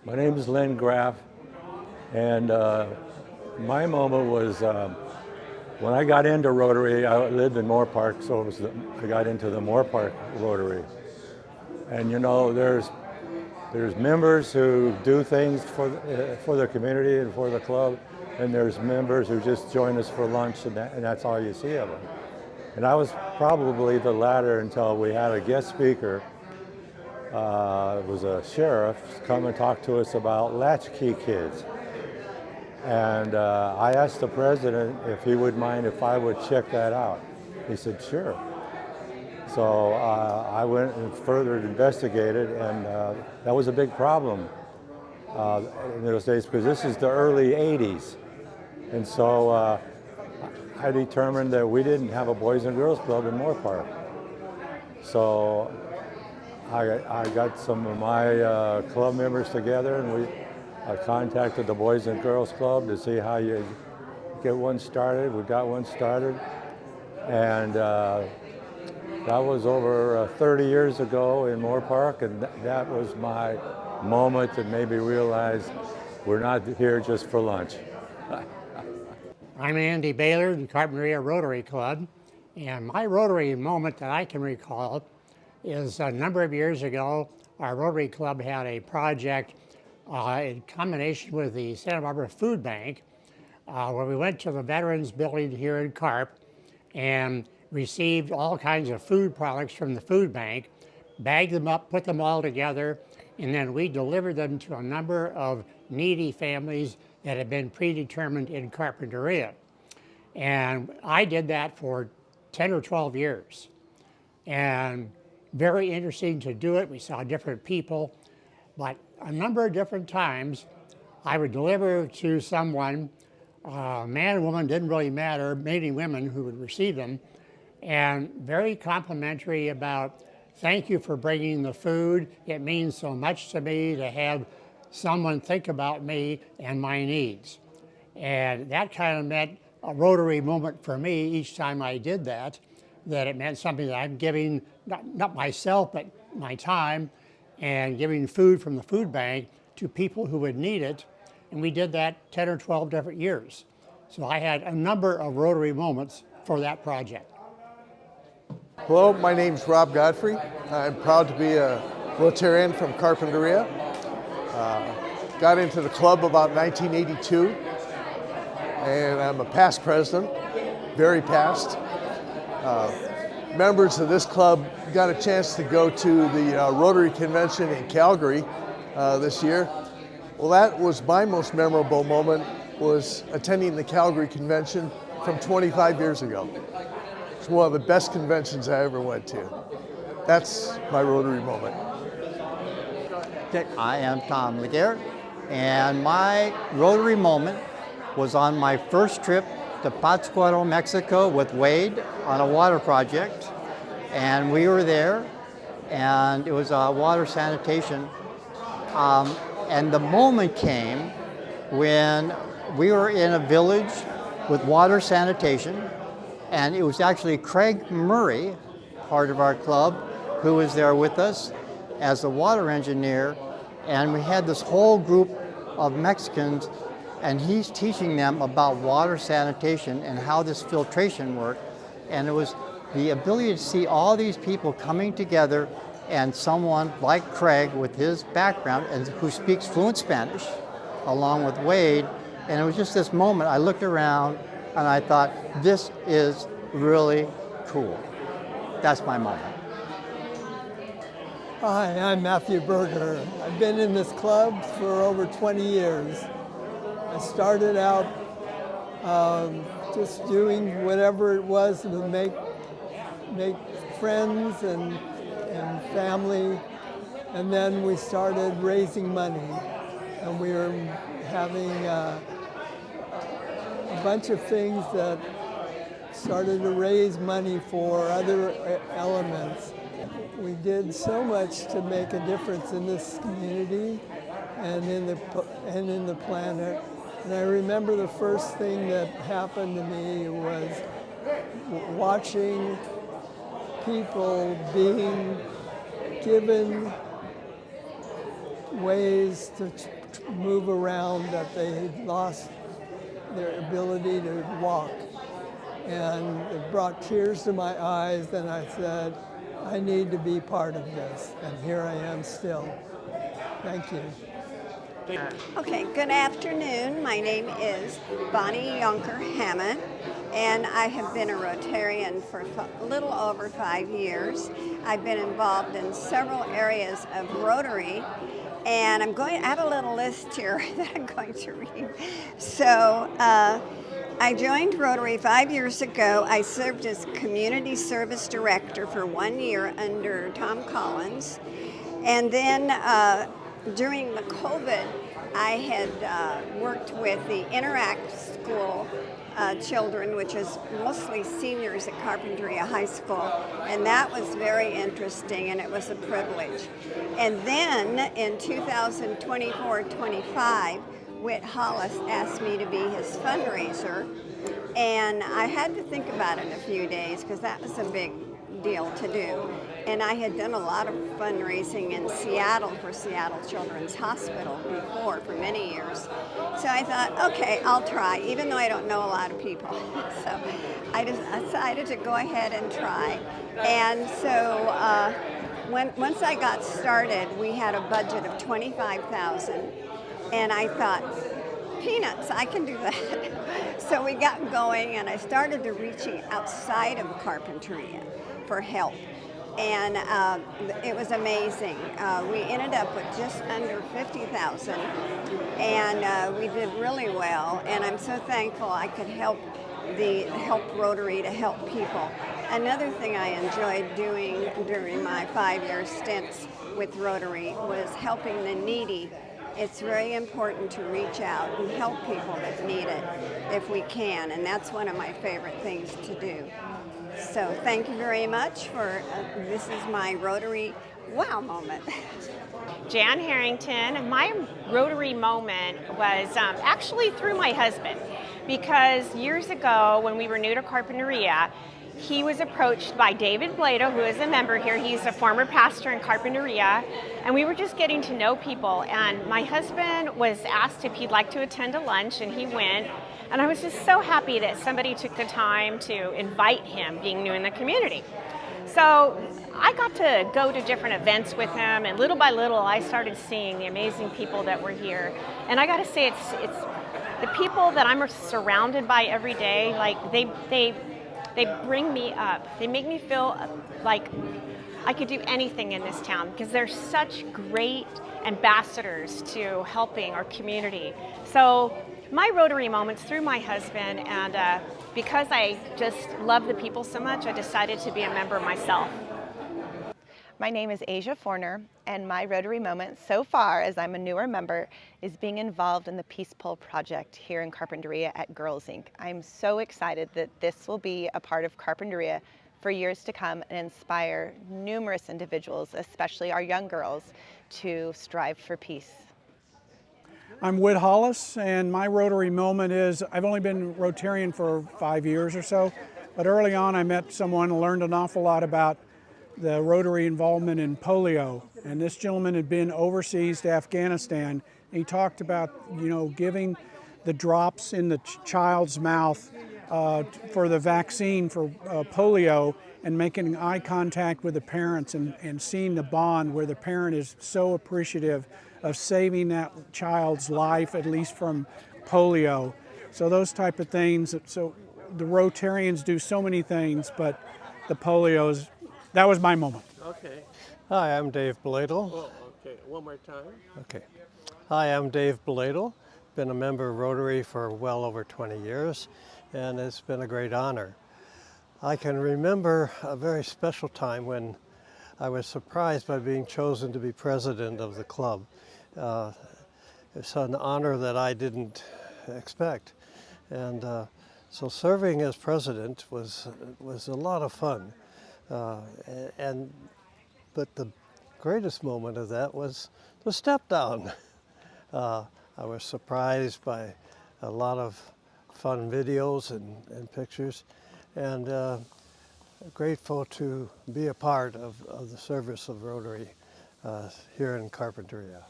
My name is Len Graff, and my moment was when I got into Rotary. I lived in Moore Park, so I got into the Moore Park Rotary. And you know, there's members who do things for the community and for the club, and there's members who just join us for lunch, and that's all you see of them. And I was probably the latter until we had a guest speaker. It was a sheriff come and talk to us about latchkey kids. And I asked the president if he would mind if I would check that out. He said, sure. So I went and further investigated, and that was a big problem in those days because this is the early 80s. And so I determined that we didn't have a Boys and Girls Club in Moore Park. So I got some of my club members together, and I contacted the Boys and Girls Club to see how you get one started. We got one started, and that was over 30 years ago in Moore Park, and that was my moment that made me realize we're not here just for lunch. I'm Andy Baylor, the Carpinteria Rotary Club, and my Rotary moment that I can recall is a number of years ago, our Rotary Club had a project in combination with the Santa Barbara Food Bank, where we went to the Veterans Building here in Carp and received all kinds of food products from the food bank, bagged them up, put them all together, and then we delivered them to a number of needy families that had been predetermined in Carpinteria. And I did that for 10 or 12 years. And very interesting to do it. We saw different people, but a number of different times I would deliver to someone, man or woman, didn't really matter, mainly women who would receive them, and very complimentary about, thank you for bringing the food. It means so much to me to have someone think about me and my needs. And that kind of meant a Rotary moment for me each time I did that it meant something that I'm giving, not myself, but my time, and giving food from the food bank to people who would need it. And we did that 10 or 12 different years. So I had a number of Rotary moments for that project. Hello, my name's Rob Godfrey. I'm proud to be a Rotarian from Carpinteria. Got into the club about 1982, and I'm a past president, very past. Members of this club got a chance to go to the Rotary Convention in Calgary this year. Well, that was my most memorable moment, was attending the Calgary Convention from 25 years ago. It's one of the best conventions I ever went to. That's my Rotary moment. I am Tom Laguerre, and my Rotary moment was on my first trip to Pátzcuaro, Mexico with Wade on a water project. And we were there, and it was water sanitation. And the moment came when we were in a village with water sanitation, and it was actually Craig Murray, part of our club, who was there with us as the water engineer. And we had this whole group of Mexicans, and he's teaching them about water sanitation and how this filtration worked. And it was the ability to see all these people coming together, and someone like Craig with his background and who speaks fluent Spanish, along with Wade. And it was just this moment, I looked around and I thought, this is really cool. That's my moment. Hi, I'm Matthew Berger. I've been in this club for over 20 years. I started out just doing whatever it was to make friends and family, and then we started raising money, and we were having a bunch of things that started to raise money for other elements. We did so much to make a difference in this community and in the planet. And I remember the first thing that happened to me was watching people being given ways to move around that they had lost their ability to walk. And it brought tears to my eyes, and I said, I need to be part of this, and here I am still. Thank you. Okay, good afternoon. My name is Bonnie Yonker Hammond, and I have been a Rotarian for a little over 5 years. I've been involved in several areas of Rotary, and I have a little list here that I'm going to read. So, I joined Rotary 5 years ago. I served as Community Service Director for 1 year under Tom Collins. And then during the COVID, I had worked with the Interact School children, which is mostly seniors at Carpinteria High School, and that was very interesting, and it was a privilege. And then in 2024-25, Whit Hollis asked me to be his fundraiser, and I had to think about it a few days because that was a big deal to do. And I had done a lot of fundraising in Seattle for Seattle Children's Hospital before for many years. So I thought, okay, I'll try, even though I don't know a lot of people. So I just decided to go ahead and try. And so once I got started, we had a budget of $25,000. And I thought, peanuts, I can do that. So we got going, and I started to reaching outside of Carpinteria for help. And it was amazing. We ended up with just under 50,000, and we did really well. And I'm so thankful I could help Rotary to help people. Another thing I enjoyed doing during my 5-year stints with Rotary was helping the needy. It's very important to reach out and help people that need it if we can, and that's one of my favorite things to do. So thank you very much for, this is my Rotary wow moment. Jan Harrington. My Rotary moment was actually through my husband, because years ago when we were new to Carpinteria, he was approached by David Blado, who is a member here. He's a former pastor in Carpinteria, and we were just getting to know people. And my husband was asked if he'd like to attend a lunch, and he went. And I was just so happy that somebody took the time to invite him, being new in the community. So I got to go to different events with him, and little by little I started seeing the amazing people that were here. And I got to say, it's the people that I'm surrounded by every day. Like they bring me up. They make me feel like I could do anything in this town, because they're such great ambassadors to helping our community. So my Rotary moments through my husband, and because I just love the people so much, I decided to be a member myself. My name is Asia Forner, and my Rotary moment so far, as I'm a newer member, is being involved in the Peace Pole project here in Carpinteria at Girls Inc. I'm so excited that this will be a part of Carpinteria for years to come and inspire numerous individuals, especially our young girls, to strive for peace. I'm Whit Hollis, and my Rotary moment is, I've only been Rotarian for 5 years or so, but early on I met someone and learned an awful lot about the Rotary involvement in polio. And this gentleman had been overseas to Afghanistan. He talked about, giving the drops in the child's mouth for the vaccine for polio, and making eye contact with the parents, and seeing the bond where the parent is so appreciative of saving that child's life, at least from polio. So those type of things. So the Rotarians do so many things, but the polio's, that was my moment. Okay. Hi, I'm Dave Bladel. Oh, okay. One more time. Okay. Hi, I'm Dave Bladel. Been a member of Rotary for well over 20 years, and it's been a great honor. I can remember a very special time when I was surprised by being chosen to be president of the club. It's an honor that I didn't expect. And so serving as president was a lot of fun. But the greatest moment of that was the step down. I was surprised by a lot of fun videos and pictures, and grateful to be a part of the service of Rotary here in Carpinteria.